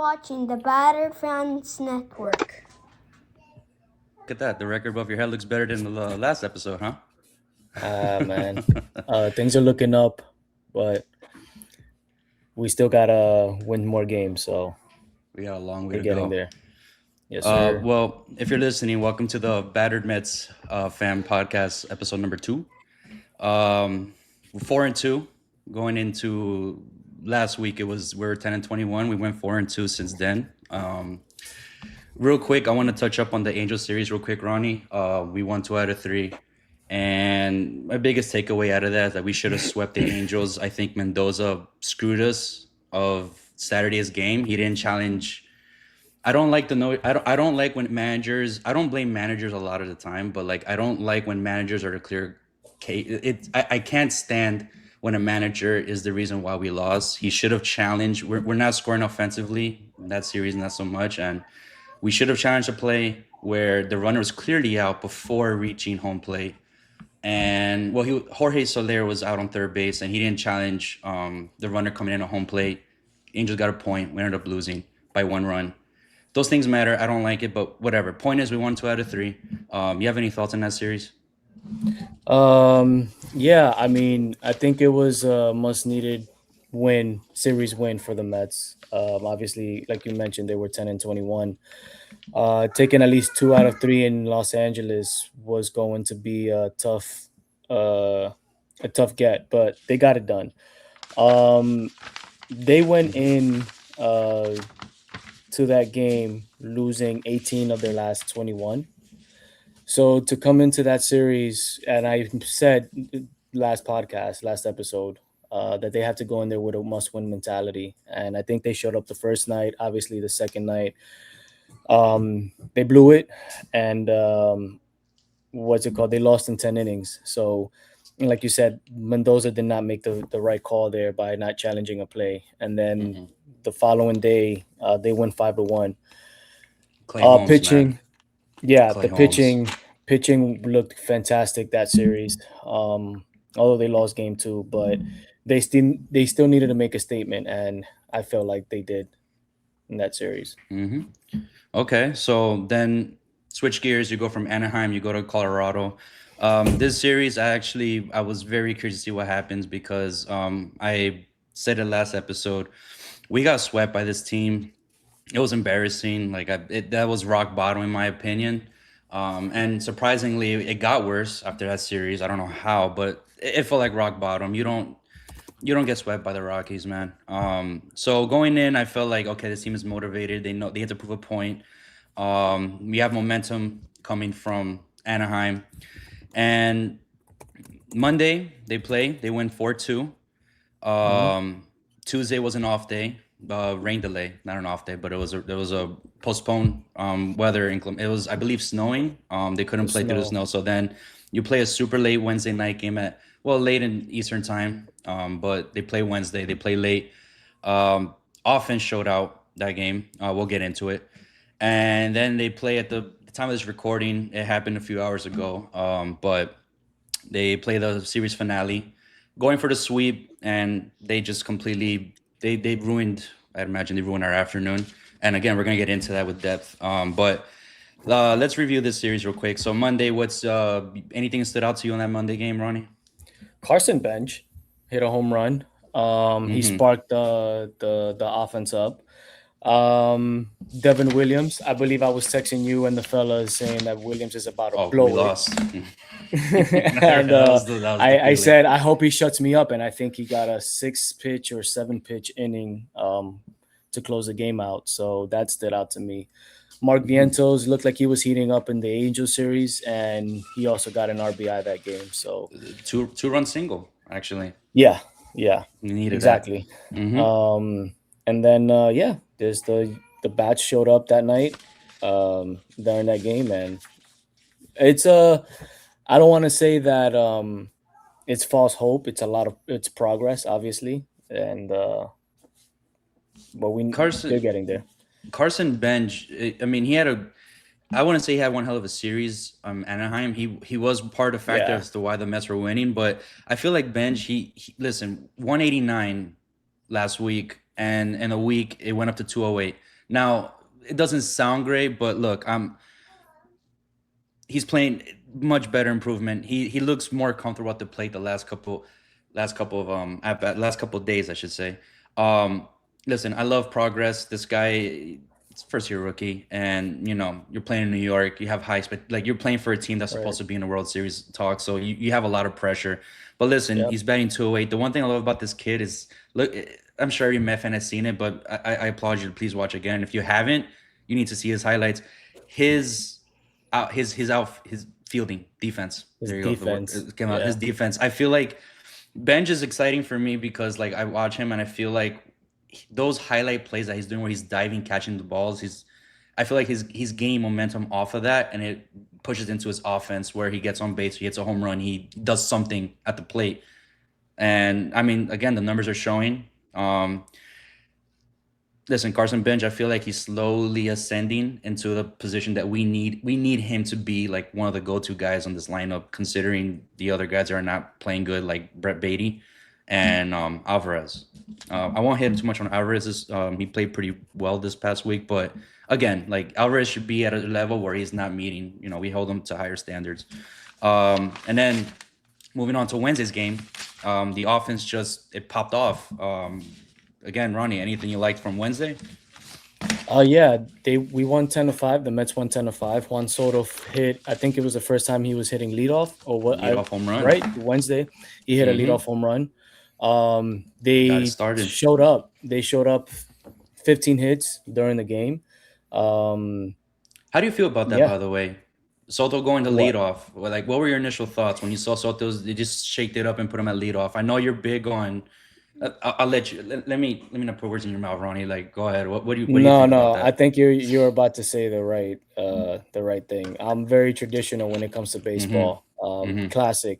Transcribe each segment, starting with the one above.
watching the Battered Fans Network. Look at that. The record above your head looks better than the last episode, huh? Man, things are looking up, but we still gotta win more games, so We got a long way we're to getting go. there. Yes, sir. Well, if you're listening, welcome to the Battered Mets Fan Podcast, episode number 2. We're 4-2. Going into last week, we were 10-21. We went 4-2 since then. Real quick, I want to touch up on the Angel series real quick, Ronnie. We won 2 out of 3. And my biggest takeaway out of that is that we should have swept the Angels. I think Mendoza screwed us of Saturday's game. He didn't challenge. I don't like the no. I don't like when managers. I don't blame managers a lot of the time, but like I don't like when managers are the clear case. I can't stand when a manager is the reason why we lost. He should have challenged. We're not scoring offensively in that series, not so much, and we should have challenged a play where the runner was clearly out before reaching home plate. And well, Jorge Soler was out on third base, and he didn't challenge the runner coming in at home plate. Angels got a point. We ended up losing by 1 run. Those things matter. I don't like it, but whatever. Point is, we won 2 out of 3. You have any thoughts on that series? Yeah, I mean, I think it was a must-needed series win for the Mets. Obviously, like you mentioned, they were 10-21. Taking at least 2 out of 3 in Los Angeles was going to be uh, a tough get, but they got it done. They went in to that game losing 18 of their last 21. So to come into that series, and I said last episode, that they have to go in there with a must-win mentality, and I think they showed up the first night. Obviously, the second night, they blew it, and what's it called? They lost in 10 innings. So, like you said, Mendoza did not make the right call there by not challenging a play, and then the following day, they went 5-1. Clay Holmes, Pitching. man. Yeah, Clay the Holmes. pitching looked fantastic that series. Although they lost game 2, but they still needed to make a statement, and I felt like they did in that series. Okay, so then switch gears. You go from Anaheim, you go to Colorado. This series, I was very curious to see what happens because I said it last episode. We got swept by this team. It was embarrassing. That was rock bottom in my opinion. And surprisingly, it got worse after that series. I don't know how, but it felt like rock bottom. You don't get swept by the Rockies, man. So going in, I felt like okay, this team is motivated. They know they have to prove a point. We have momentum coming from Anaheim, and Monday they play. They win 4-2. Tuesday was an off day, rain delay, not an off day, but it was a postponed weather inclement. It was, I believe, snowing. They couldn't play through the Snow. snow, so then you play a super late Wednesday night game at late in Eastern time. But they play Wednesday. They play late. Offense showed out that game. We'll get into it, and then they play at the time of this recording. It happened a few hours ago. But they play the series finale, going for the sweep, and they just completely they ruined. I'd imagine they ruined our afternoon. And again, we're gonna get into that with depth. But let's review this series real quick. So Monday, what's anything stood out to you on that Monday game, Ronnie? Carson Bench hit a home run. He sparked the offense up. Devin Williams, I believe I was texting you and the fellas saying that Williams is about to Oh, we blow it. lost. And that was the I feeling. said, I hope he shuts me up. And I think he got a 6-pitch or 7-pitch inning to close the game out. So that stood out to me. Mark Vientos looked like he was heating up in the Angel series, and he also got an RBI that game. So Two-run single, actually. yeah, We needed exactly. that. Mm-hmm. And then there's the bats showed up that night during that game, and it's I don't want to say that it's false hope. It's progress, obviously, and but they're getting there. Carson Bench, I mean, I wouldn't say he had one hell of a series. Anaheim, he was part of the factor Yeah. as to why the Mets were winning, but I feel like Bench, listen, 189 last week, and in a week it went up to 208. Now, it doesn't sound great, but look, he's playing much better improvement. He looks more comfortable at the plate the last couple of last couple of days, I should say. Um, Listen, I love progress. This guy, it's first year rookie, and you're playing in New York. You have high expect like you're playing for a team that's Right. supposed to be in the World Series talk, so you have a lot of pressure. But listen, Yep. he's batting 208. The one thing I love about this kid is look. I'm sure every Met fan has seen it, but I applaud you to please watch again. If you haven't, you need to see his highlights. His his fielding defense. His There you go. The word defense. came out. His Yeah. defense. I feel like Benj is exciting for me because like I watch him and I feel like those highlight plays that he's doing where he's diving, catching the balls. I feel like he's gaining momentum off of that, and it pushes into his offense where he gets on base, he hits a home run, he does something at the plate. And I mean, again, the numbers are showing. Listen, Carson Bench, I feel like he's slowly ascending into the position that we need. We need him to be like one of the go-to guys on this lineup, considering the other guys are not playing good, like Brett Beatty and Alvarez. I won't hit too much on Alvarez. He played pretty well this past week, but again, like Alvarez should be at a level where he's not meeting. We hold him to higher standards. And then moving on to Wednesday's game, the offense just it popped off. Again, Ronnie, anything you liked from Wednesday? Yeah, we won 10-5. The Mets won 10-5. Juan Soto hit. I think it was the first time he was hitting leadoff, or what? Leadoff home run. Right, Wednesday, he hit a leadoff home run. Got it They started. showed up. They showed up 15 hits during the game. How do you feel about that, Yeah. by the way? Soto going to What? leadoff. Like, what were your initial thoughts when you saw Soto's? They just shaked it up and put him at leadoff. I know you're big on. I'll let you. Let me not put words in your mouth, Ronnie. Like, go ahead. What do you No, think about no. I that? think you're about to say the right thing. I'm very traditional when it comes to Mm-hmm. baseball. Mm-hmm. Classic.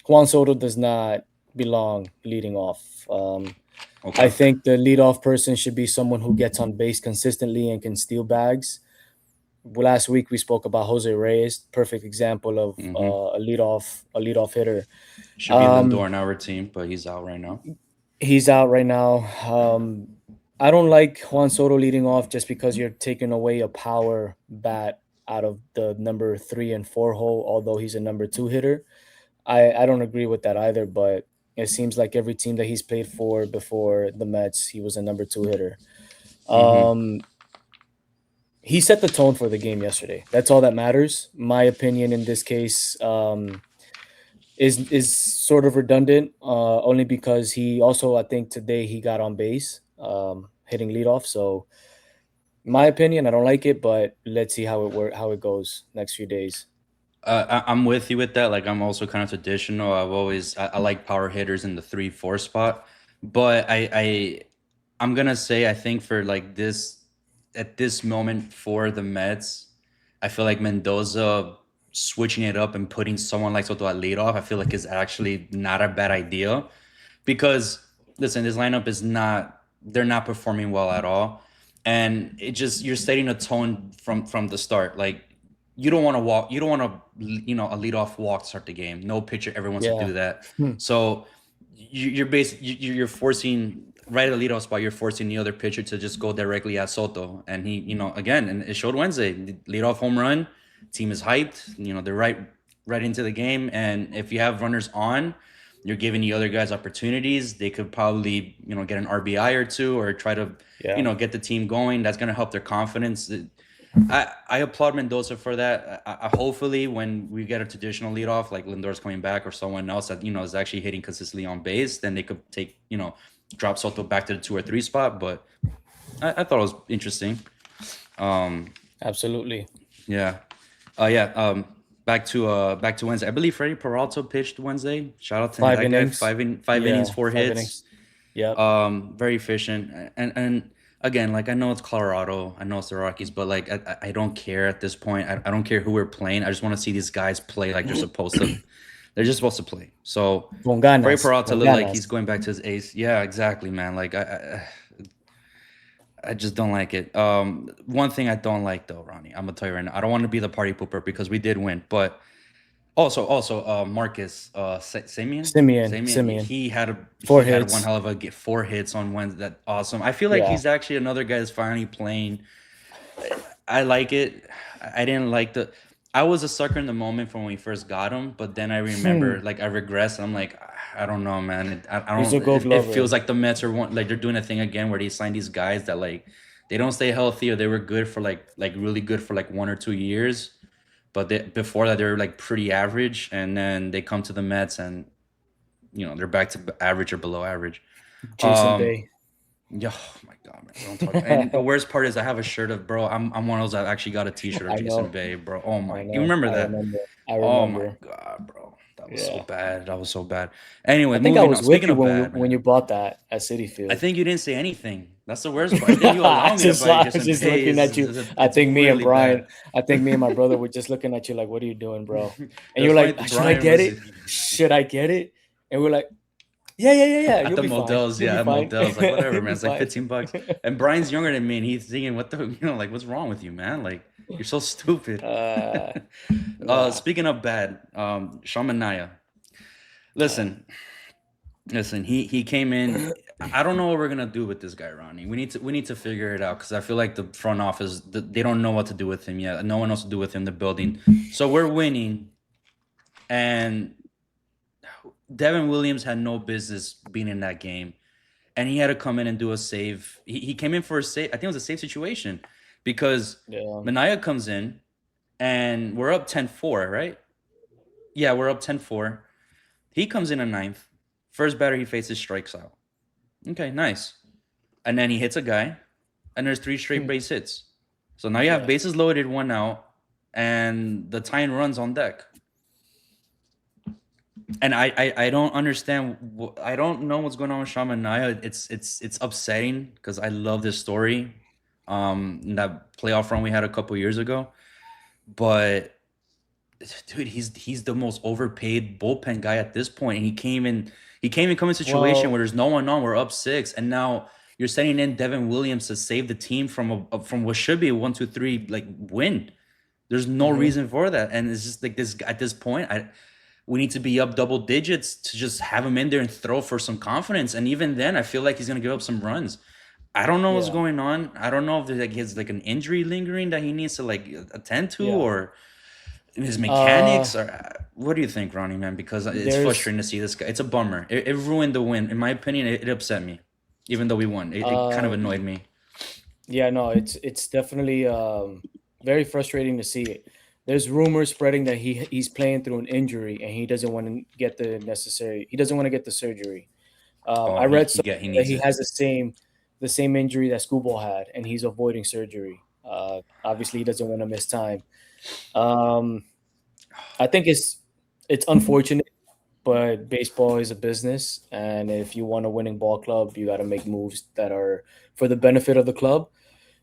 Juan Soto does not belong leading off. I Okay. think the leadoff person should be someone who gets on base consistently and can steal bags. Last week we spoke about Jose Reyes, perfect example of Mm-hmm. a leadoff hitter. Should be Lindor Um, in our team, but he's out right now. he's out right now. I don't like Juan Soto leading off just because you're taking away a power bat out of the number 3 and 4 hole. Although he's a number 2 hitter, I don't agree with that either. But it seems like every team that he's played for before the Mets, he was a number 2 hitter. Mm-hmm. Um, he set the tone for the game yesterday. That's all that matters. My opinion in this case is sort of redundant, only because he also, I think today he got on base, hitting leadoff. So my opinion, I don't like it, but let's see how it goes next few days. I'm with you with that. Like, I'm also kind of traditional. I like power hitters in the 3-4 spot, but I'm gonna say I think for like this at this moment for the Mets, I feel like Mendoza switching it up and putting someone like Soto at leadoff, I feel like is actually not a bad idea because listen, this lineup is not they're not performing well at all, and it just you're setting a tone from the start. Like you don't want to walk, you don't want to a leadoff walk to start the game. No pitcher ever wants to Yeah. do that. Hmm. So you're forcing right at the leadoff spot. You're forcing the other pitcher to just go directly at Soto, and he again, and it showed Wednesday. Leadoff home run, team is hyped. They're right into the game, and if you have runners on, you're giving the other guys opportunities. They could probably get an RBI or two, or try to Yeah. get the team going. That's gonna help their confidence. I applaud Mendoza for that. Hopefully, when we get a traditional leadoff like Lindor's coming back or someone else that is actually hitting consistently on base, then they could take drop Soto back to the 2 or 3 spot. But I thought it was interesting. Absolutely. Yeah, yeah. Back to Wednesday. I believe Freddie Peralta pitched Wednesday. Shout out to Five that guy. innings. Five Yeah. innings, 4 hits. 5 innings. Yep. Very efficient, and again, like I know it's Colorado, I know it's the Rockies, but like I don't care at this point. I don't care who we're playing. I just want to see these guys play like they're supposed to. They're just supposed to play. So Con Freddie ganas. Peralta Con looked like he's ganas. going back to his ace. Yeah, exactly, man. Like I just don't like it. One thing I don't like though, Ronnie, I'm gonna tell you right now. I don't want to be the party pooper because we did win, but Also, Marcus, Simeon, Simeon. he had Four one hits. hell of a get 4 hits on Wednesday. That awesome. I feel like Yeah. he's actually another guy that's finally playing. I like it. I didn't like the. I was a sucker in the moment from when we first got him, but then I remember like I regressed. And I'm like, I don't know, man. I He's a don't. Gold It feels Glover. like the Mets are like they're doing a thing again where they sign these guys that like they don't stay healthy or they were good for like really good for like 1 or 2 years, but before that they're like pretty average, and then they come to the Mets and they're back to average or below average. Jason Um, Bay. yeah, oh my god, man, don't talk. And the worst part is I have a shirt of bro. I'm one of those that actually got a T-shirt of I Jason know. Bay, bro. Oh I my, you know. remember I that? remember. I Oh my remember. god, bro, that was so Yeah. bad. That was so bad. Anyway, I think I moving on. was with Speaking you of when bad, when man, you bought that at City I Field. think you didn't say anything. That's the worst part. I think you allowed me to buy I was Jason just Bay. looking at you. I It's think me and really Brian, bad. I think me and my brother were just looking at you like, "What are you doing, bro?" And That's you're funny. like, "Should I Brian get was it? Should I get it?" And we're like, "Yeah. at You'll the be fine. Models, You'll yeah, be at fine. Models, like whatever, You'll man. be It's like fine." 15 bucks. And Brian's younger than me, and he's thinking, what the, like, what's wrong with you, man? Like, you're so stupid. uh, nah. Speaking of bad, Sean Manaea. Uh, Listen, listen. He came in. I don't know what we're gonna do with this guy, Ronnie. We need to figure it out because I feel like the front office they don't know what to do with him yet. No one knows what to do with him. The building. So we're winning, and Devin Williams had no business being in that game. And he had to come in and do a save. He came in for a save. I think it was a save situation because yeah. Manaya comes in and we're up 10-4, right? Yeah, we're up 10-4. He comes in a ninth. First batter he faces strikes out. Okay, nice. And then he hits a guy, and there's 3 straight base hits. So now you have Yeah. bases loaded, 1 out, and the tying runs on deck. And I don't understand. I don't know what's going on with Sean Manaea. It's upsetting because I love this story. In that playoff run we had a couple years ago, but dude, he's the most overpaid bullpen guy at this point. And he came in coming situation Well, where there's no one on. We're up 6, and now you're sending in Devin Williams to save the team from what should be a 1-2-3 like win. There's no mhm. reason for that, and it's just like this at this point. We need to be up double digits to just have him in there and throw for some confidence. And even then, I feel like he's gonna give up some runs. I don't know what's Yeah. going on. I don't know if there's like he has like an injury lingering that he needs to like attend to, Yeah. or his Uh, mechanics, or what do you think, Ronnie, man? Because it's there's frustrating to see this guy. It's a bummer. It ruined the win. In my opinion, it upset me. Even though we won, it kind of uh annoyed me. Yeah, no, it's definitely very frustrating to see it. There's rumors spreading that he's playing through an injury and he doesn't want to get he doesn't want to get the surgery. Oh, I he read he somewhere get he that needs he it. has the same injury that Scooble had and he's avoiding surgery. Obviously he doesn't want to miss time. Um, I think it's unfortunate, but baseball is a business, and if you want a winning ball club, you got to make moves that are for the benefit of the club.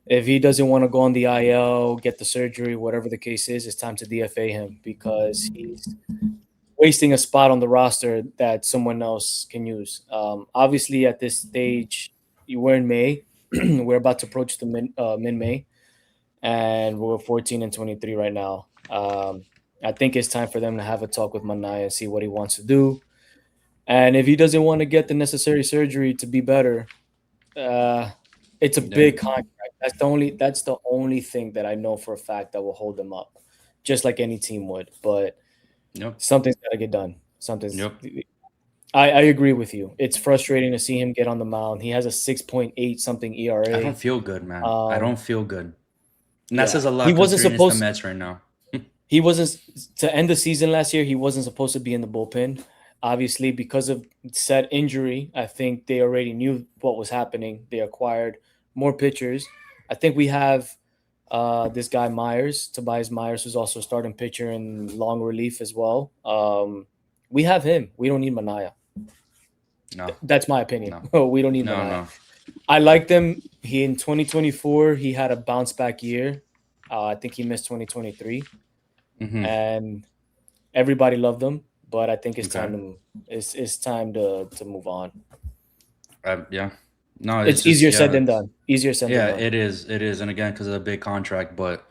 If he doesn't want to go on the IL, get the surgery, whatever the case is, it's time to DFA him because he's wasting a spot on the roster that someone else can use. Obviously, at this stage, we're in May. We're about to approach the mid May, and we're 14 and 23 right now. I think it's time for them to have a talk with Manai and see what he wants to do. And if he doesn't want to get the necessary surgery to be better, uh, it's a Yeah. big contract. That's the only thing that I know for a fact that will hold them up, just like any team would. But Yep. something's got to get done. Something's. Yep. I agree with you. It's frustrating to see him get on the mound. He has a 6.8 something I don't ERA. feel good, man. I Um, don't feel good. And that yeah, says a he lot wasn't considering it's the supposed. Mets right now. He wasn't to end the season last year. He wasn't supposed to be in the bullpen. Obviously, because of said injury, I think they already knew what was happening. They acquired more pitchers. I think we have this guy Myers, Tobias Myers, who's also a starting pitcher in long relief as well. We have him. We don't need Manaya. No, That's my opinion. no, We don't need no, Manaya. no. I liked him. He in 2024 he had a bounce back year. I think he missed 2023, Mm-hmm. and everybody loved him. But I think Okay. it's time to move on. Yeah. No, it's It's just easier said yeah, than done. Easier said than yeah. done. It is, and again, because of the big contract. But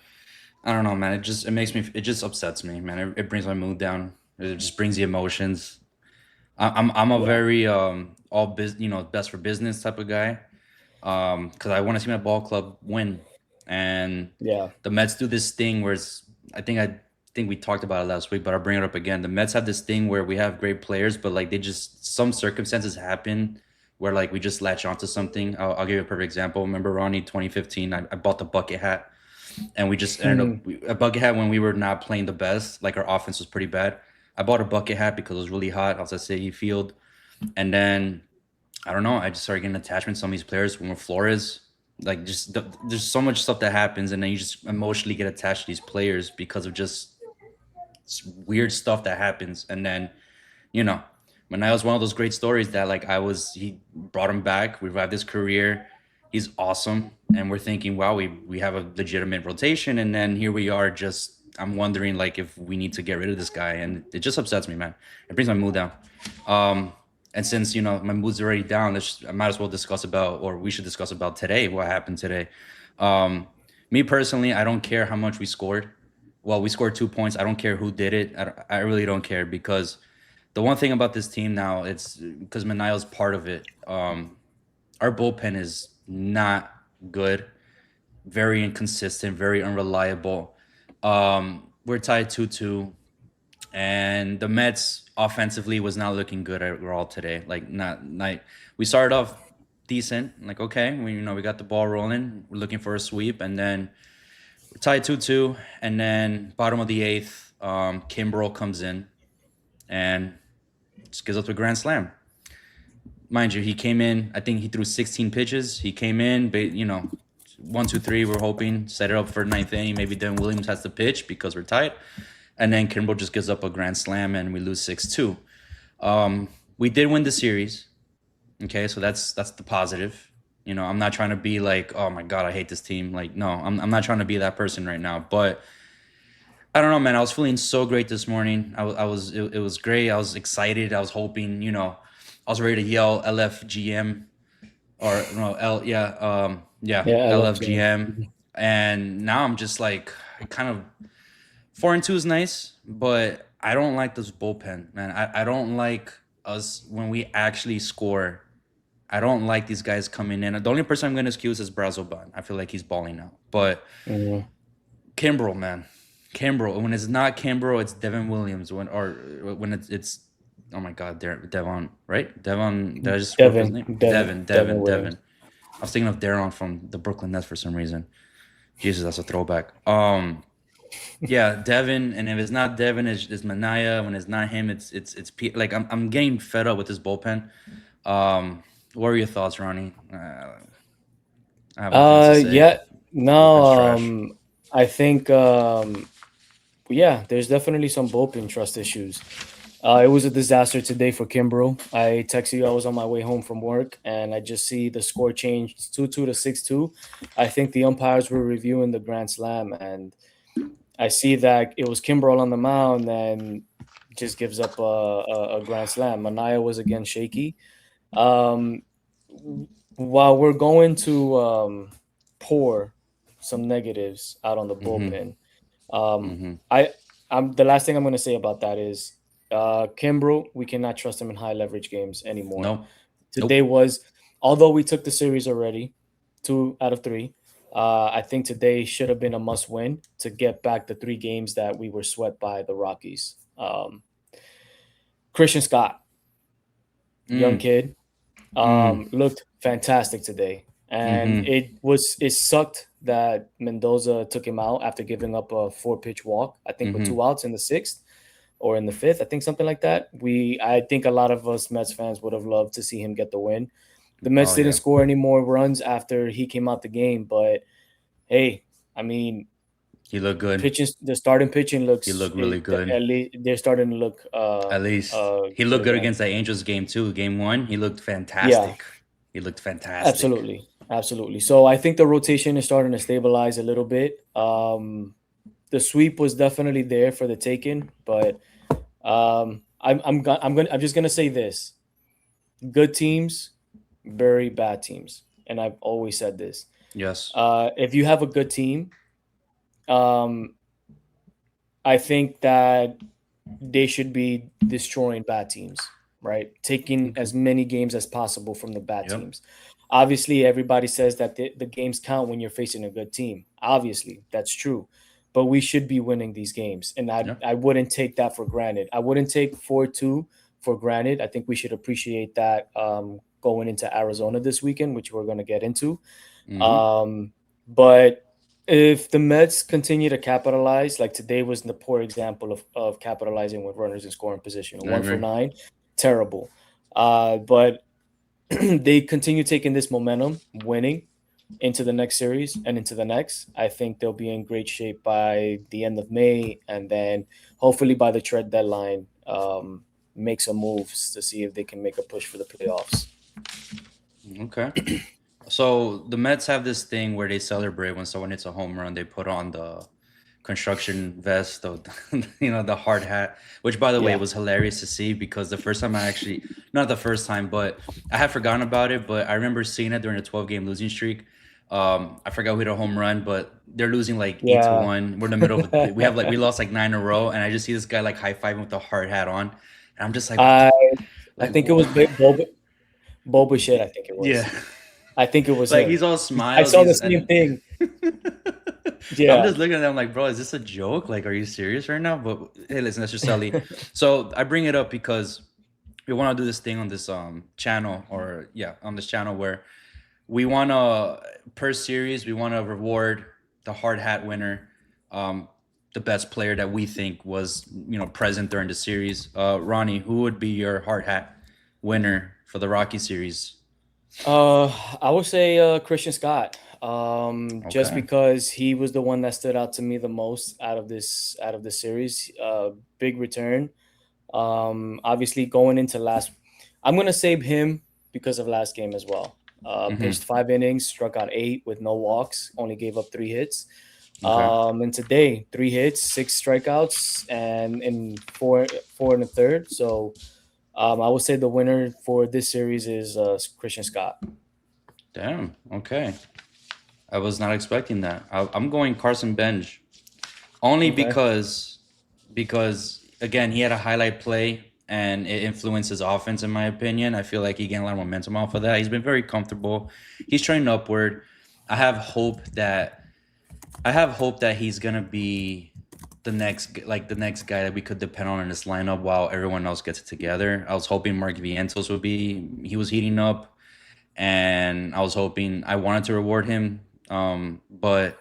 I don't know, man. It just upsets me, man. It brings my mood down. It just brings the emotions. I'm a Yeah, very all best for business type of guy. Because I want to see my ball club win, and yeah. the Mets do this thing where I think we talked about it last week, but I'll bring it up again. The Mets have this thing where we have great players, but like they just some circumstances happen where like we just latch onto something. I'll give you a perfect example. Remember Ronnie 2015? I bought the bucket hat, and we just ended up Mhm. a bucket hat when we were not playing the best. Like our offense was pretty bad. I bought a bucket hat because it was really hot. I was at City Field, and then I don't know. I just started getting attachment to some of these players when we're Flores. Like there's so much stuff that happens, and then you just emotionally get attached to these players because of just weird stuff that happens. And then you know, Manayo was one of those great stories that like he brought him back, revived his career. He's awesome, and we're thinking, wow, we have a legitimate rotation, and then here we are. Just I'm wondering like if we need to get rid of this guy, and it just upsets me, man. It brings my mood down. Um, and since my mood's already down, I might as well discuss about, or we should discuss about today, what happened today. Um, Me personally, I don't care how much we scored. Well, we scored 2 points. I don't care who did it. I really don't care because the one thing about this team now, it's because Manayo's part of it. Our bullpen is not good, very inconsistent, very unreliable. We're tied 2-2, and the Mets offensively was not looking good at all today. Like not we started off decent, like okay, we got the ball rolling, we're looking for a sweep, and then we're tied 2-2, and then bottom of the eighth, Kimbrel comes in and just gives up a grand slam. Mind you, he came in. I think he threw 16 pitches. He came in, but 1, 2, 3. We're hoping set it up for ninth inning. Maybe then Williams has to pitch because we're tight, and then Kimbrel just gives up a grand slam and we lose 6-2. We did win the series. Okay, so that's the positive. I'm not trying to be like, oh my god, I hate this team. Like, no, I'm not trying to be that person right now. But I don't know, man. I was feeling so great this morning. It was great. I was excited. I was hoping, I was ready to yell LFGM or no, yeah, Yeah, I love Jim. LFGM. And now I'm just like, kind of 4-2 is nice, but I don't like this bullpen, man. I don't like us when we actually score. I don't like these guys coming in. The only person I'm going to excuse is Brazoban. I feel like he's balling out. But Mhm. Kimbrel, man. Kimbrel. When it's not Kimbrel, it's Devin Williams. When it's oh my god, Devon, right? Devon, did I just screw up his name? Devin Williams. Devin. I was thinking of Darren from the Brooklyn Nets for some reason. Jesus, that's a throwback. Yeah, Devin, and if it's not Devin, it's Manaya. When it's not him, like I'm getting fed up with this bullpen. What are your thoughts, Ronnie? I have nothing else to say. Yeah, no, Bullpen's trash. I think, yeah, there's definitely some bullpen trust issues. It was a disaster today for Kimbrough. I texted you, I was on my way home from work, and I just see the score change 2-2 to 6-2. I think the umpires were reviewing the grand slam, and I see that it was Kimbrel on the mound and just gives up a grand slam. Manaya was again shaky. Um, while we're going to pour some negatives out on the Mm-hmm. bullpen, Mm-hmm. I'm the last thing I'm going to say about that is Kimbrel, we cannot trust him in high leverage games anymore. Nope. Today Nope. was, although we took the series already, 2 out of 3. I think today should have been a must win to get back the 3 games that we were swept by the Rockies. Christian Scott, young Mm. kid, Mm. looked fantastic today. And Mm-hmm. it sucked that Mendoza took him out after giving up a 4 pitch walk, I think with Mm-hmm. 2 outs in the 6th or in the 5th, I think something like that. I think a lot of us Mets fans would have loved to see him get the win. The Mets Oh didn't yeah. score any more runs after he came out the game, but hey, I mean, He looked good. the starting pitching He looks looked really good. at least they're starting to look At least he good looked good again. against that Angels game too. Game one, he looked Yeah, fantastic. He looked fantastic. absolutely, absolutely. So I think the rotation is starting to stabilize a little bit. The sweep was definitely there for the taking, but I'm just gonna say this: good teams, very bad teams, and I've always said this. Yes. If you have a good team, I think that they should be destroying bad teams, right? Taking Okay. as many games as possible from the bad Yep. teams. Obviously, everybody says that the games count when you're facing a good team. Obviously, that's true. But we should be winning these games. And Yep. I wouldn't take that for granted. I wouldn't take 4-2 for granted. I think we should appreciate that going into Arizona this weekend, which we're going to get into. Mm-hmm. But if the Mets continue to capitalize, like today was the poor example of capitalizing with runners in scoring position. I One for agree. nine, terrible. But they continue taking this momentum, winning into the next series and into the next. I think they'll be in great shape by the end of May, and then hopefully by the trade deadline, make some moves to see if they can make a push for the playoffs. Okay. So the Mets have this thing where they celebrate when someone hits a home run. They put on the construction vest, the the hard hat, which by the way Yeah. was hilarious to see because the first time I actually, not the first time, but I had forgotten about it. But I remember seeing it during a 12-game losing streak. I forgot who hit a home run, but they're losing like 8-1. We're in the middle of we lost like 9 in a row, and I just see this guy like high fiving with the hard hat on, and I'm just like, what the I I like? think it was Boba shit. I think it Yeah. was. I think it was Like him. he's all I smiles. saw the He's same and thing. I'm Yeah. just looking at them like, bro, is this a joke? Like, are you serious right now? But hey, listen, that's just Sally. So I bring it up because we want to do this thing on this channel, or yeah, on this channel where we want to per series we want to reward the hard hat winner, um, the best player that we think was present during the series. Ronnie, who would be your hard hat winner for the Rocky series? I would say Christian Scott. Just Okay. because he was the one that stood out to me the most out of the series. Big return. Obviously going into last, I'm gonna save him because of last game as well. Mm-hmm. Pitched 5 innings, struck out 8 with no walks, only gave up 3 hits. Okay. And today 3 hits, 6 strikeouts, and in four and a third. So I would say the winner for this series is Christian Scott. Damn. Okay. I was not expecting that. I'm going Carson Benj only Okay. because again he had a highlight play and it influenced his offense in my opinion. I feel like he gained a lot of momentum off of that. He's been very comfortable. He's trending upward. I have hope that he's gonna be the next guy that we could depend on in this lineup while everyone else gets it together. I was hoping Mark Vientos would be. He was heating up, and I wanted to reward him, but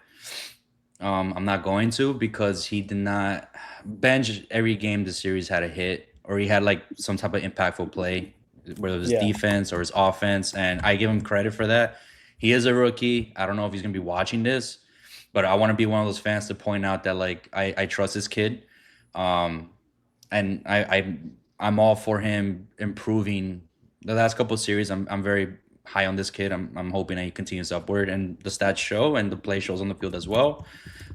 I'm not going to because he did not bench every game the series had a hit or he had like some type of impactful play, whether it was Yeah. defense or his offense, and I give him credit for that. He is a rookie. I don't know if he's gonna be watching this, but I want to be one of those fans to point out that like I trust this kid, um, and I'm all for him improving. The last couple of series, I'm very high on this kid. I'm hoping that he continues upward, and the stats show, and the play shows on the field as well.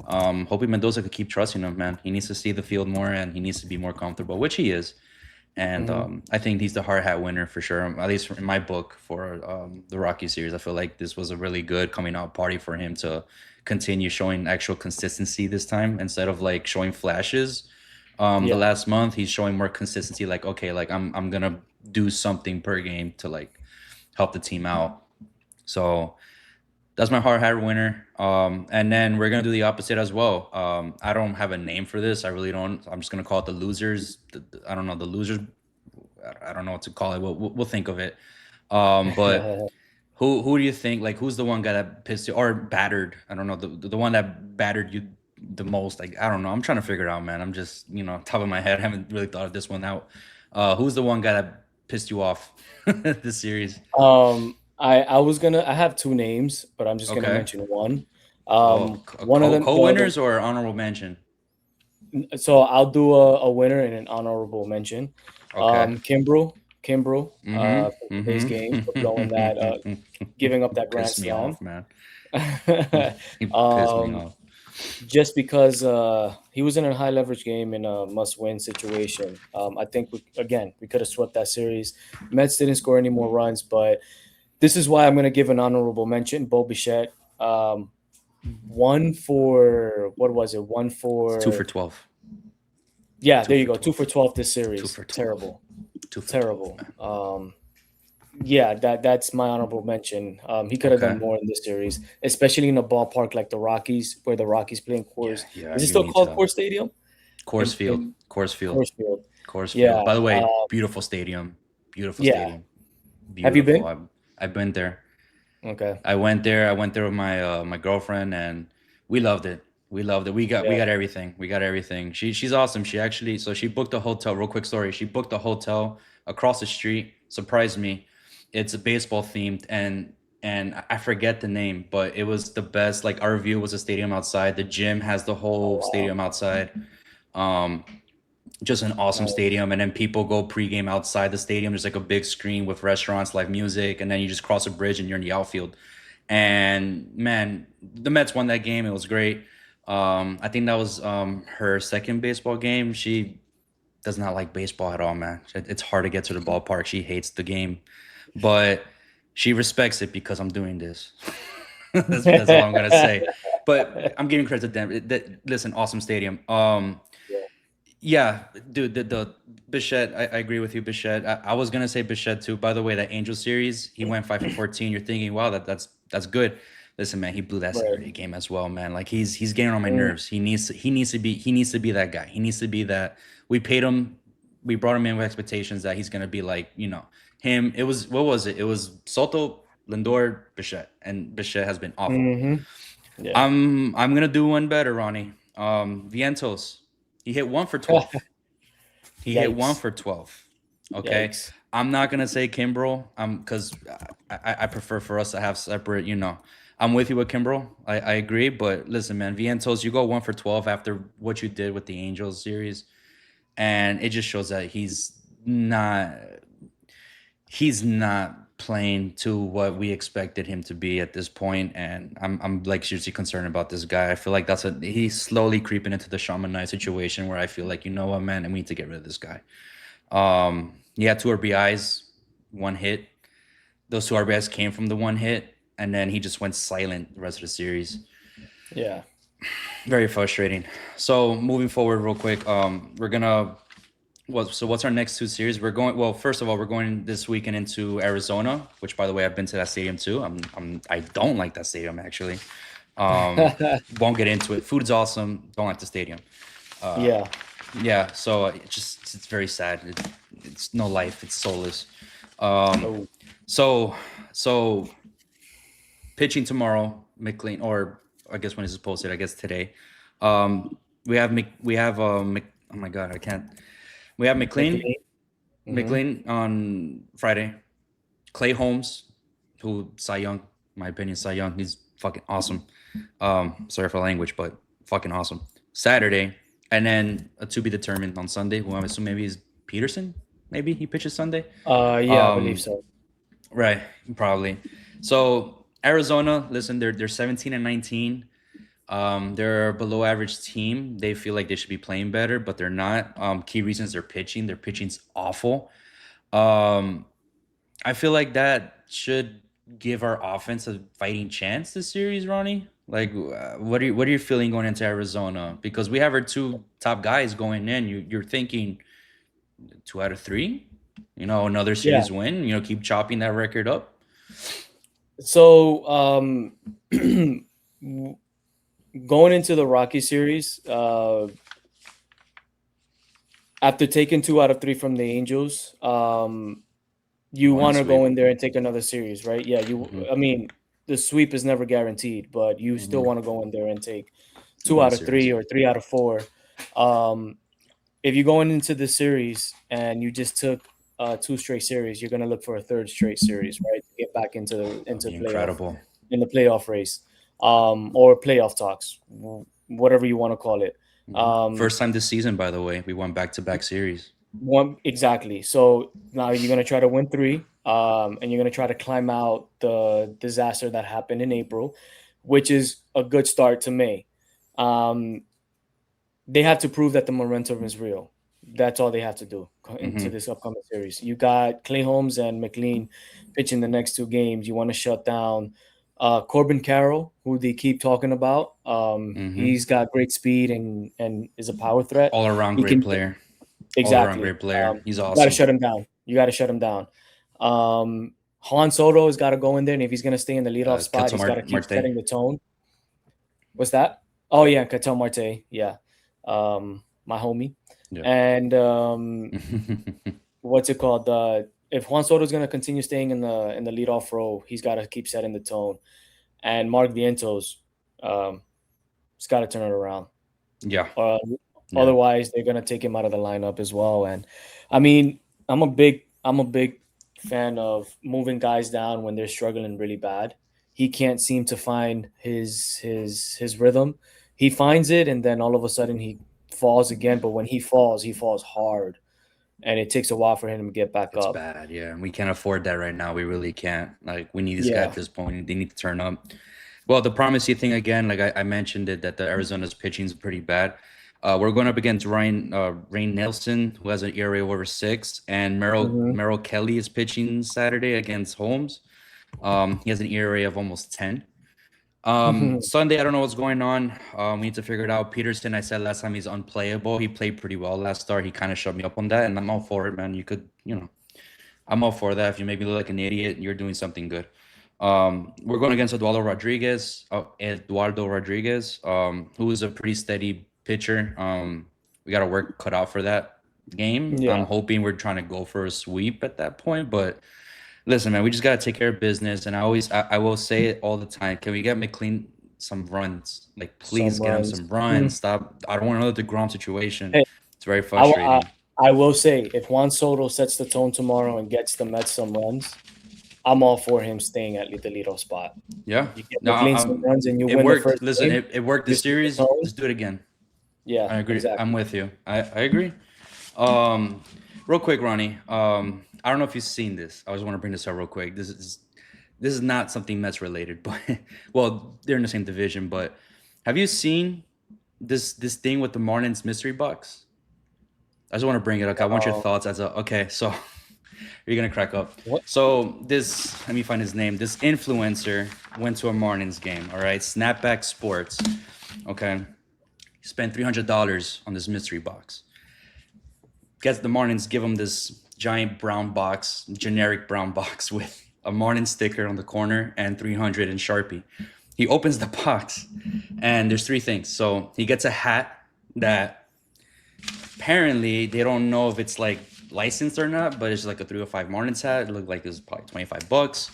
Hoping Mendoza could keep trusting him, man. He needs to see the field more, and he needs to be more comfortable, which he is. And Mhm. I think he's the hard hat winner for sure, at least in my book for the Rocky series. I feel like this was a really good coming out party for him to continue showing actual consistency this time instead of like showing flashes. The Yeah. last month he's showing more consistency. Like okay, like I'm gonna do something per game to like help the team out. So that's my hard hat winner. And then we're gonna do the opposite as well. I don't have a name for this. I really don't. I'm just gonna call it the losers. I don't know the losers. I don't know what to call it. We'll think of it. But who do you think? Like, who's the one guy that pissed you or battered? I don't know the one that battered you the most. Like, I don't know. I'm trying to figure it out, man. I'm just top of my head. I haven't really thought of this one out. Who's the one guy that pissed you off this series? I have two names, but I'm just gonna Okay. mention one. Oh, One of them, co-winners or honorable mention? so I'll do a winner and an honorable mention. Okay. Kimbrel, for today's game for blowing that, giving up that grand Pissed me slam. off, man. He pissed me um, off. just because he was in a high leverage game in a must-win situation. I think we could have swept that series. Mets didn't score any more runs, but this is why I'm going to give an honorable mention. Bo Bichette, one for what was it? One It's 2 for for 12. Yeah, Two there you for go. 2 for 12. 12 this Two series. for 12. Terrible. 2 for 12, Terrible. man. Yeah, that's my honorable mention. He could have done Okay. more in this series, especially in a ballpark like the Rockies, where the Rockies play in Yeah, Coors. yeah, Is it you still need called to. Coors Stadium? Coors Field. In Coors Field. Coors Field. Coors Field. Yeah. By the way, beautiful stadium. Beautiful Yeah. stadium. Have you Beautiful. been? I've been there. Okay. I went there. I went there with my girlfriend, and we loved it. We loved it. We Yeah. got everything. We got everything. She's awesome. She booked a hotel. Real quick story. She booked a hotel across the street. Surprised me. It's a baseball themed, and I forget the name, but it was the best. Like our view was a stadium outside. The gym has the Oh whole wow. stadium outside. Um, just an awesome Nice. stadium, and then people go pregame outside the stadium. There's like a big screen with restaurants, live music, and then you just cross a bridge and you're in the outfield. And man, the Mets won that game. It was great. I think that was her second baseball game. She does not like baseball at all, man. It's hard to get to the ballpark. She hates the game, but she respects it because I'm doing this. That's all I'm gonna say. But I'm giving credit to them. Listen, awesome stadium. Yeah. Yeah, dude, the Bichette, I agree with you, Bichette. I was gonna say Bichette too. By the way, that Angel series, he went 5 for 14. You're thinking, wow, that's good. Listen, man, he blew that Right. Saturday game as well, man. Like he's getting on my Mm, nerves. He needs to be that guy. He needs to be that. We paid him, we brought him in with expectations that he's gonna be like, him. It was what was it? It was Soto, Lindor, Bichette, and Bichette has been awful. mhm. Yeah. I'm gonna do one better, Ronnie. Vientos. He hit 1 for 12. He hit one Yikes. for 12. Okay. Yikes. I'm not gonna say Kimbrel. Because I prefer for us to have separate. I'm with you with Kimbrel. I agree. But listen, man, Vientos, you go 1 for 12 after what you did with the Angels series, and it just shows that not he's not playing to what we expected him to be at this point, and I'm like seriously concerned about this guy. I feel like he's slowly creeping into the Shaman Knight situation where I feel like, you know what, man, and we need to get rid of this guy. He had 2 RBIs, 1 hit. Those 2 RBIs came from the 1 hit, and then he just went silent the rest of the series. Yeah. Very frustrating. So moving forward, real quick, we're gonna. So what's our next 2 series? We're going. Well, first of all, we're going this weekend into Arizona, which, by the way, I've been to that stadium too. I don't like that stadium actually. Won't get into it. Food's awesome. Don't like the stadium. Yeah. Yeah. So it's very sad. It's no life. It's soulless. Um, Oh. so pitching tomorrow, McLean, or I guess when this is posted, I guess today. We have oh my god, I can't. We have McLean, McLean. Mhm. On Friday. Clay Holmes, who Cy Young, in my opinion, Cy Young, he's fucking awesome. Sorry for language, but fucking awesome. Saturday, and then a to be determined on Sunday. Who I'm assuming maybe is Peterson. Maybe he pitches Sunday. Yeah, I believe Um, so. right, probably. So Arizona, listen, they're 17 and 19. They're a below average team. They feel like they should be playing better, but they're not. Key reasons they're pitching. Their pitching's awful. Um, I feel like that should give our offense a fighting chance this series, Ronnie. Like, what are you feeling going into Arizona? Because we have our 2 top guys going in. You're thinking 2 out of 3. Another Yeah. series win. Keep chopping that record up. So, going into the Rocky series, after taking 2 out of 3 from the Angels, you Going want to go sweep. in there and take another series, right? Yeah. I mean, the sweep is never guaranteed, but you still want to go in there and take two One out of series. three or 3 out of 4. Um, if you're going into the series and you just took 2 straight series, you're going to look for a third straight series, right? To get back into That'd be playoff incredible. in the playoff race, or playoff talks, whatever you want to call it. First time this season, by the way, we won back-to-back series. One exactly. So now you're gonna try to win 3, and you're gonna try to climb out the disaster that happened in April, which is a good start to May. Um, they have to prove that the momentum is real. That's all they have to do into this upcoming series. You got Clay Holmes and McLean pitching the next 2 games. You want to shut down Corbin Carroll, who they keep talking about. Mm-hmm. He's got great speed and is a power threat. All around He great can player. All around exactly. great player. He's You got to awesome. shut him down. You got to shut him down. Juan Soto has got to go in there, and if he's going to stay in the leadoff spot, he's got to keep Marte. setting the tone. What's that? Oh yeah, Ketel Marte. Yeah, my homie. Yeah. And what's it called? If Juan Soto is going to continue staying in the leadoff role, he's got to keep setting the tone. And Mark Vientos, he's got to turn it around. Yeah. Otherwise, they're going to take him out of the lineup as well. And I mean, I'm a big fan of moving guys down when they're struggling really bad. He can't seem to find his rhythm. He finds it, and then all of a sudden he falls again. But when he falls hard, and it takes a while for him to get back up. It's bad, yeah. We can't afford that right now. We really can't. Like, we need this guy at this point. They need to turn up. Well, the promising thing again, like I mentioned it, that the Arizona's pitching is pretty bad. We're going up against Rain Nelson, who has an ERA of over 6, and Merrill Kelly is pitching Saturday against Holmes. He has an ERA of almost 10. Sunday, I don't know what's going on. We need to figure it out. Peterson, I said last time, he's unplayable. He played pretty well last start. He kind of shut me up on that, and I'm all for it, man. I'm all for that. If you make me look like an idiot, you're doing something good. We're going against Eduardo Rodriguez, who is a pretty steady pitcher. We got our work cut out for that game. Yeah. I'm hoping we're trying to go for a sweep at that point, but listen, man, we just got to take care of business. And I will say it all the time. Can we get McLean some runs? Like, please get him some runs. Stop. I don't want another DeGrom situation. Hey, it's very frustrating. I will say, if Juan Soto sets the tone tomorrow and gets the Mets some runs, I'm all for him staying at the leadoff spot. Yeah. You get McLean some runs and you win worked. the first Listen, game. It worked this series. Let's do it again. Yeah, I agree. Exactly. I'm with you. I agree. Real quick, Ronnie. I don't know if you've seen this. I just want to bring this up real quick. This is not something Mets related, but well, they're in the same division. But have you seen this thing with the Marlins mystery box? I just want to bring it up. I want your thoughts so you're gonna crack up. What? So let me find his name. This influencer went to a Marlins game. All right, Snapback Sports. Okay, he spent $300 on this mystery box. Gets the Marlins, give him this giant brown box, generic brown box with a Marlin sticker on the corner and 300 in Sharpie. He opens the box and there's 3 things. So he gets a hat that apparently they don't know if it's like licensed or not, but it's like a 305 Marlins hat. It looked like it was probably $25.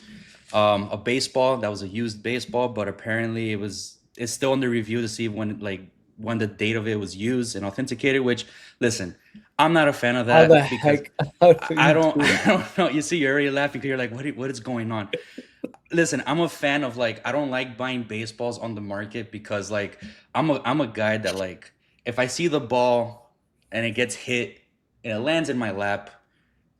A baseball that was a used baseball, but apparently it's still under review to see when the date of it was used and authenticated. Which, listen, I'm not a fan of that. How the heck? I don't know. You see, you're already laughing because you're like, what is going on? Listen, I'm a fan of I don't like buying baseballs on the market because I'm a guy that if I see the ball and it gets hit and it lands in my lap,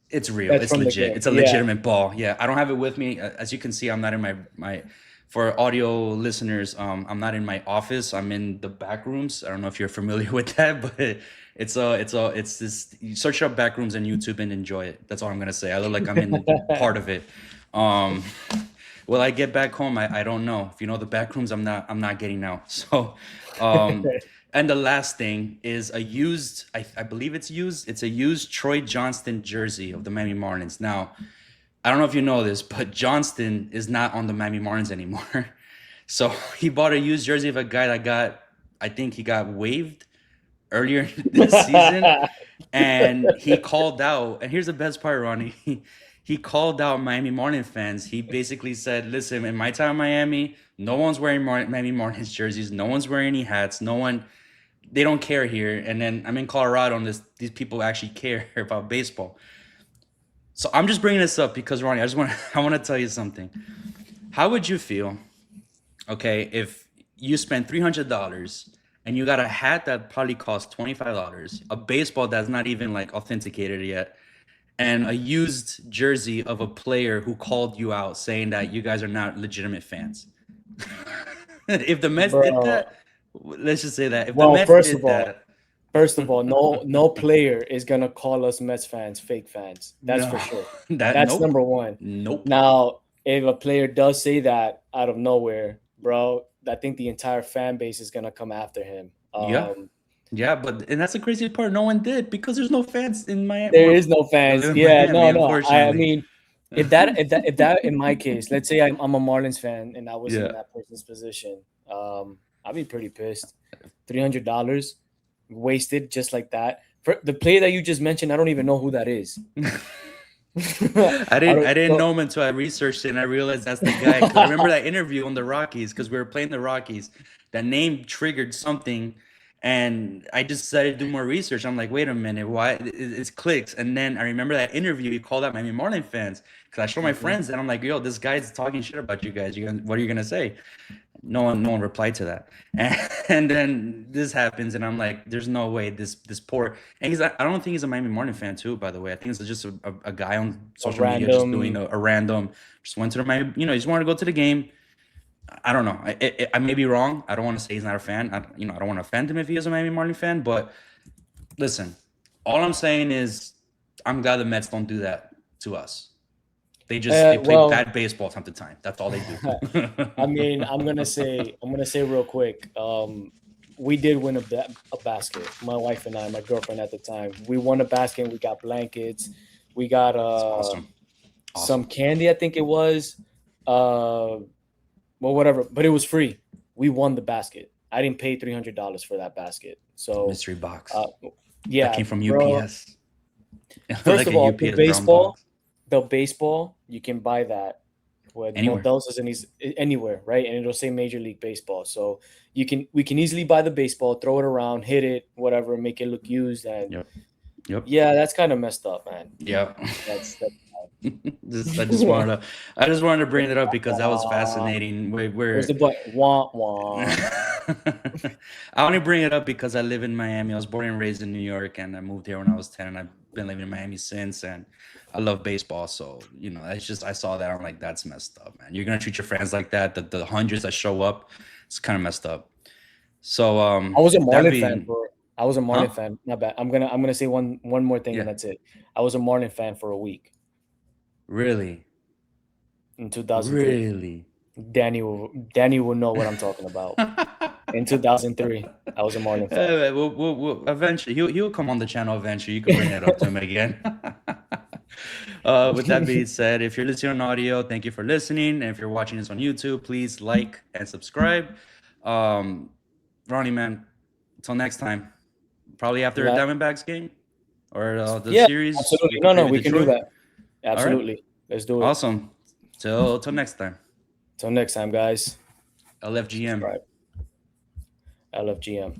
it's real. It's legit. It's a legitimate ball. Yeah, I don't have it with me. As you can see, I'm not in my for audio listeners, I'm not in my office. I'm in the back rooms. I don't know if you're familiar with that, but it's this. You search up back rooms on YouTube and enjoy it. That's all I'm gonna say. I look like I'm in part of it. Will I get back home? I don't know. If you know the back rooms, I'm not getting out. So, and the last thing is a used. I believe it's used. It's a used Troy Johnston jersey of the Miami Marlins. Now, I don't know if you know this, but Johnston is not on the Miami Marlins anymore. So he bought a used jersey of a guy that I think he got waived earlier this season. And he called out, and here's the best part, Ronnie. He called out Miami Marlins fans. He basically said, listen, in my time in Miami, no one's wearing Miami Marlins jerseys. No one's wearing any hats. They don't care here. And then I'm in Colorado, and these people actually care about baseball. So I'm just bringing this up because, Ronnie, I want to tell you something. How would you feel, okay, if you spent $300 and you got a hat that probably costs $25, a baseball that's not even authenticated yet, and a used jersey of a player who called you out saying that you guys are not legitimate fans? If the Mets did that, let's just say that. If the Mets did that. First of all, no player is gonna call us Mets fans fake fans. That's for sure. That's number one. Nope. Now, if a player does say that out of nowhere, bro, I think the entire fan base is gonna come after him. Yeah. Yeah, and that's the crazy part. No one did because there's no fans in Miami. There Well, is no I live fans. in Yeah, Miami, no. I unfortunately. mean, if that in my case, let's say I'm a Marlins fan and I was in Yeah. that person's position, I'd be pretty pissed. $300 wasted just like that. For the player that you just mentioned, I don't even know who that is. I didn't know him until I researched it and I realized that's the guy. Because I remember that interview on the Rockies because we were playing the Rockies. That name triggered something, and I just decided to do more research. I'm like, wait a minute, why? It clicks, and then I remember that interview. He called out Miami Marlin fans because I showed my friends, and I'm like, yo, this guy's talking shit about you guys. What are you gonna say? No one replied to that. And then this happens, and I'm like, there's no way this poor. And I don't think he's a Miami Marlin fan too, by the way. I think it's just a guy on A social media just doing random a random, just went to the Miami, he just wanted to go to the game. I don't know. I may be wrong. I don't want to say he's not a fan. I don't want to offend him if he is a Miami Marlin fan. But listen, all I'm saying is I'm glad the Mets don't do that to us. They play well, bad baseball time to time. That's all they do. I mean, I'm gonna say real quick. We did win a basket. My wife and I, my girlfriend at the time, we won a basket. We got blankets. We got That's awesome. some candy. I think it was. Well, whatever. But it was free. We won the basket. I didn't pay $300 for that basket. So Mystery box. yeah, that came from bro. UPS. First Like of a all, UPS the brown baseball, box. you can buy that with Anywhere. Models and anywhere, right? And it'll say Major League Baseball. So we can easily buy the baseball, throw it around, hit it, whatever, make it look used. And Yep. yeah, that's kind of messed up, man. Yep. That's I just wanted to bring it up because that was fascinating. Where's the butt? Wah wah. I only bring it up because I live in Miami. I was born and raised in New York, and I moved here when I was 10, and I've been living in Miami since. And I love baseball, so it's just I saw that, I'm like, that's messed up, man. You're gonna treat your fans like that? The hundreds that show up, it's kind of messed up. So I was a that Marlin being, fan I was a Marlin fan. Not bad. I'm gonna say one more thing, Yeah. and that's it. I was a Marlin fan for a week really, in 2003. really. Danny will know what I'm talking about. In 2003, I was a Marlin fan. We'll eventually he'll come on the channel eventually. You can bring it up to him again. With that being said, if you're listening on audio, thank you for listening. And if you're watching this on YouTube, please like and subscribe. Ronnie, man, until next time. Probably after a Diamondbacks game or the series. Absolutely. We We can do that. Absolutely. Right. Let's do it. Awesome. Till next time. Till next time, guys. LFGM. Subscribe. LFGM.